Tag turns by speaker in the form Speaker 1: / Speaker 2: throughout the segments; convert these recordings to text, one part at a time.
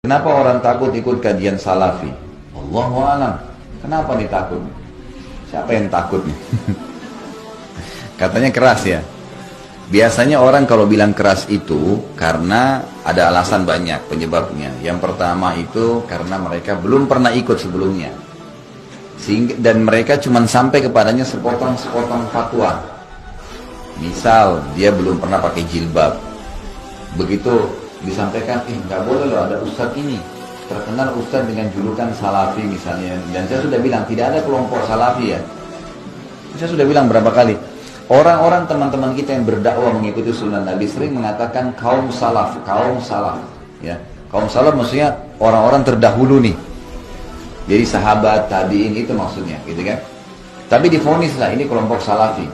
Speaker 1: Kenapa orang takut ikut kajian salafi? Allahu a'lam. Kenapa nih takut? Siapa yang takut nih? Katanya keras ya. Biasanya orang kalau bilang keras itu karena ada alasan banyak penyebabnya. Yang pertama itu karena mereka belum pernah ikut sebelumnya. Dan mereka cuma sampai kepadanya sepotong-sepotong fatwa. Misal dia belum pernah pakai jilbab. Begitu disampaikan, nggak boleh loh ada ustadz ini terkenal ustadz dengan julukan salafi misalnya, dan saya sudah bilang tidak ada kelompok salafi ya. Saya sudah bilang berapa kali, orang-orang teman-teman kita yang berdakwah mengikuti sunnah Nabi sering mengatakan kaum salaf ya. Kaum salaf maksudnya orang-orang terdahulu nih, jadi sahabat, tabi'in, itu maksudnya gitu kan. Tapi divonislah ini kelompok salafi.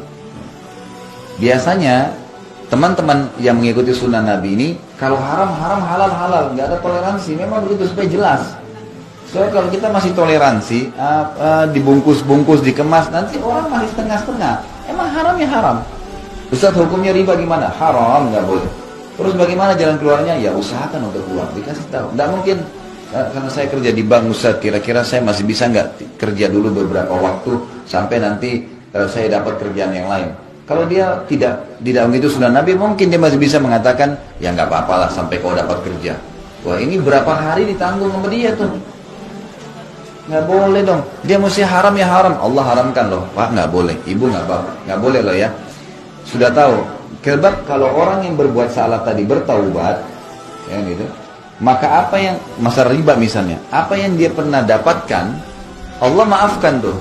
Speaker 1: Biasanya teman-teman yang mengikuti sunnah Nabi ini, kalau haram, halal, nggak ada toleransi. Memang begitu supaya jelas. Soalnya kalau kita masih toleransi, dibungkus-bungkus, dikemas, nanti orang masih setengah-setengah. Emang haram ya haram. Ustaz, hukumnya riba gimana? Haram, nggak boleh. Terus bagaimana jalan keluarnya? Ya usahakan untuk keluar, dikasih tahu. Nggak mungkin, karena saya kerja di bank Ustaz, kira-kira saya masih bisa nggak kerja dulu beberapa waktu, sampai nanti saya dapat kerjaan yang lain. Kalau dia tidak begitu sunnah Nabi, mungkin dia masih bisa mengatakan, ya nggak apa-apalah sampai kau dapat kerja. Wah, ini berapa hari ditanggung sama dia tuh. Nggak boleh dong. Dia mesti haram ya haram. Allah haramkan loh. Pak, nggak boleh. Ibu nggak boleh loh ya. Sudah tahu. Sebab kalau orang yang berbuat salah tadi bertaubat, ya gitu, maka apa yang masalah riba misalnya, apa yang dia pernah dapatkan, Allah maafkan tuh.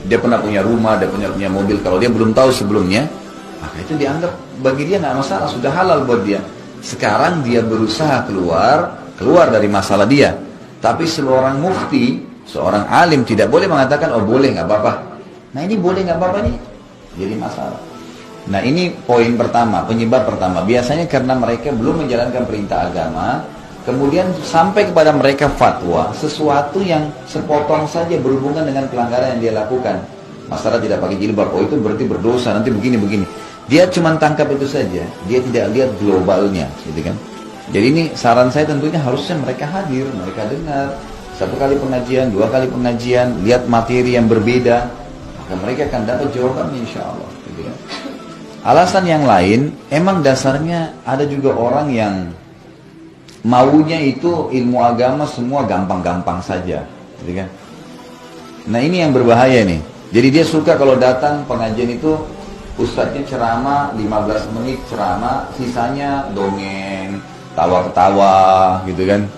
Speaker 1: Dia pernah punya rumah, dia punya mobil, kalau dia belum tahu sebelumnya, maka itu dianggap bagi dia nggak masalah, sudah halal buat dia. Sekarang dia berusaha keluar dari masalah dia. Tapi seorang mufti, seorang alim tidak boleh mengatakan, oh boleh nggak apa-apa. Nah ini boleh nggak apa-apa nih, jadi masalah. Nah ini poin pertama, penyebab pertama. Biasanya karena mereka belum menjalankan perintah agama, kemudian sampai kepada mereka fatwa sesuatu yang sepotong saja berhubungan dengan pelanggaran yang dia lakukan. Masalah tidak pakai jilbab, oh itu berarti berdosa, nanti begini. Dia cuma tangkap itu saja, dia tidak lihat globalnya, gitu kan. Jadi ini saran saya tentunya harusnya mereka hadir, mereka dengar 1 kali pengajian, 2 kali pengajian, lihat materi yang berbeda, maka mereka akan dapat jawabannya insya Allah, gitu kan. Alasan yang lain, emang dasarnya ada juga orang yang maunya itu ilmu agama semua gampang-gampang saja, gitu kan? Nah ini yang berbahaya nih. Jadi dia suka kalau datang pengajian itu ustadznya ceramah 15 menit ceramah, sisanya dongeng, tawa-ketawa, gitu kan?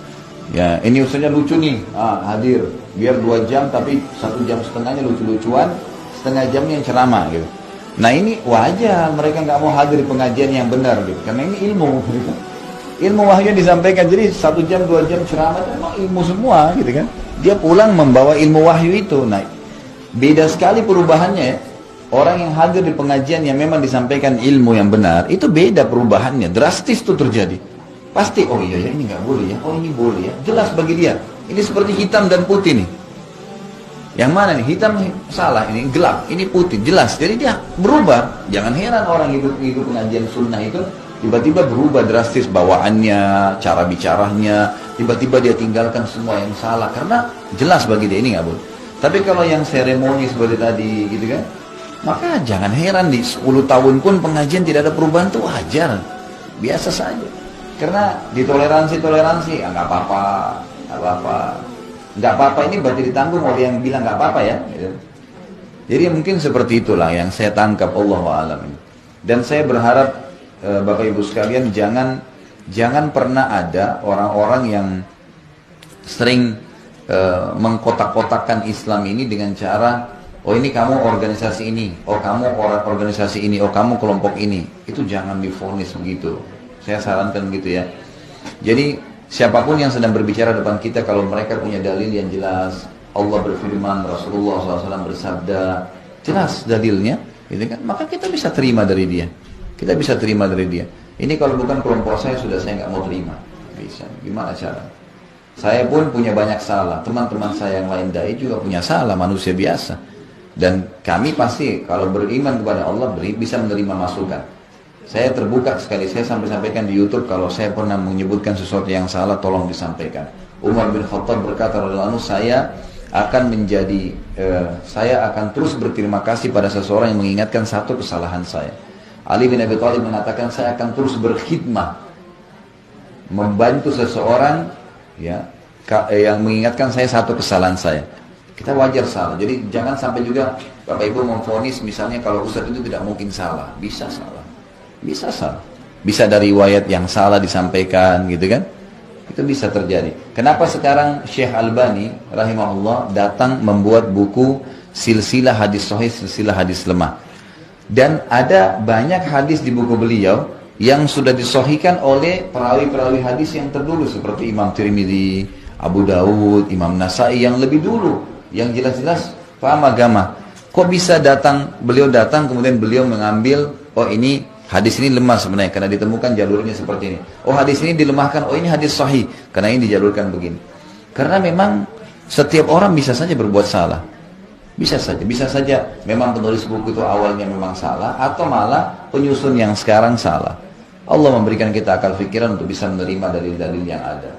Speaker 1: Ya ini ustadznya lucu nih, hadir, biar 2 jam tapi 1 jam setengahnya lucu-lucuan, setengah jamnya yang ceramah, gitu. Nah ini wajar mereka nggak mau hadir di pengajian yang benar, gitu, karena ini ilmu, gitu. Ilmu wahyu yang disampaikan, jadi 1 jam 2 jam ceramah itu memang ilmu semua, gitu kan. Dia pulang membawa ilmu wahyu itu. Nah beda sekali perubahannya ya. Orang yang hadir di pengajian yang memang disampaikan ilmu yang benar, itu beda perubahannya, drastis tuh terjadi. Pasti, oh iya ya ini nggak boleh ya, oh ini boleh ya, jelas bagi dia. Ini seperti hitam dan putih nih. Yang mana nih? Hitam salah, ini gelap, ini putih, jelas. Jadi dia berubah. Jangan heran orang ikut pengajian sunnah itu tiba-tiba berubah drastis bawaannya, cara bicaranya, tiba-tiba dia tinggalkan semua yang salah karena jelas bagi dia ini nggak boleh. Tapi kalau yang seremoni seperti tadi gitu kan, maka jangan heran di 10 tahun pun pengajian tidak ada perubahan, itu wajar, biasa saja. Karena ditoleransi nggak apa-apa ini berarti ditanggung oleh yang bilang nggak apa-apa ya. Gitu. Jadi mungkin seperti itulah yang saya tangkap, Allahu a'lam. Dan saya berharap Bapak Ibu sekalian jangan pernah ada orang-orang yang sering mengkotak-kotakkan Islam ini dengan cara, oh ini kamu organisasi ini, oh kamu orang organisasi ini, oh kamu kelompok ini. Itu jangan divonis begitu. Saya sarankan gitu ya. Jadi siapapun yang sedang berbicara depan kita, kalau mereka punya dalil yang jelas, Allah berfirman, Rasulullah SAW bersabda, jelas dalilnya, gitu kan? Maka kita bisa terima dari dia. Kita bisa terima dari dia. Ini kalau bukan kelompok saya, sudah saya nggak mau terima. Bisa. Gimana cara? Saya pun punya banyak salah. Teman-teman saya yang lain dai juga punya salah, manusia biasa. Dan kami pasti kalau beriman kepada Allah bisa menerima masukan. Saya terbuka sekali, saya sampai sampaikan di YouTube kalau saya pernah menyebutkan sesuatu yang salah, tolong disampaikan. Umar bin Khattab berkata, saya akan terus berterima kasih pada seseorang yang mengingatkan satu kesalahan saya. Ali bin Abi Thalib mengatakan, saya akan terus berkhidmah, membantu seseorang ya yang mengingatkan saya satu kesalahan saya. Kita wajar salah, jadi jangan sampai juga Bapak Ibu memvonis misalnya kalau ustadz itu tidak mungkin salah. Bisa salah, bisa salah, bisa dari riwayat yang salah disampaikan gitu kan, itu bisa terjadi. Kenapa sekarang Syekh Albani rahimahullah datang membuat buku silsilah hadis sahih, silsilah hadis lemah, dan ada banyak hadis di buku beliau yang sudah disahihkan oleh perawi-perawi hadis yang terdulu seperti Imam Tirmidzi, Abu Dawud, Imam Nasai yang lebih dulu, yang jelas-jelas paham agama. Kok bisa beliau datang kemudian beliau mengambil, oh ini hadis ini lemah sebenarnya karena ditemukan jalurnya seperti ini. Oh hadis ini dilemahkan, oh ini hadis sahih karena ini dijalurkan begini. Karena memang setiap orang bisa saja berbuat salah. Bisa saja memang penulis buku itu awalnya memang salah atau malah penyusun yang sekarang salah. Allah memberikan kita akal pikiran untuk bisa menerima dalil-dalil yang ada.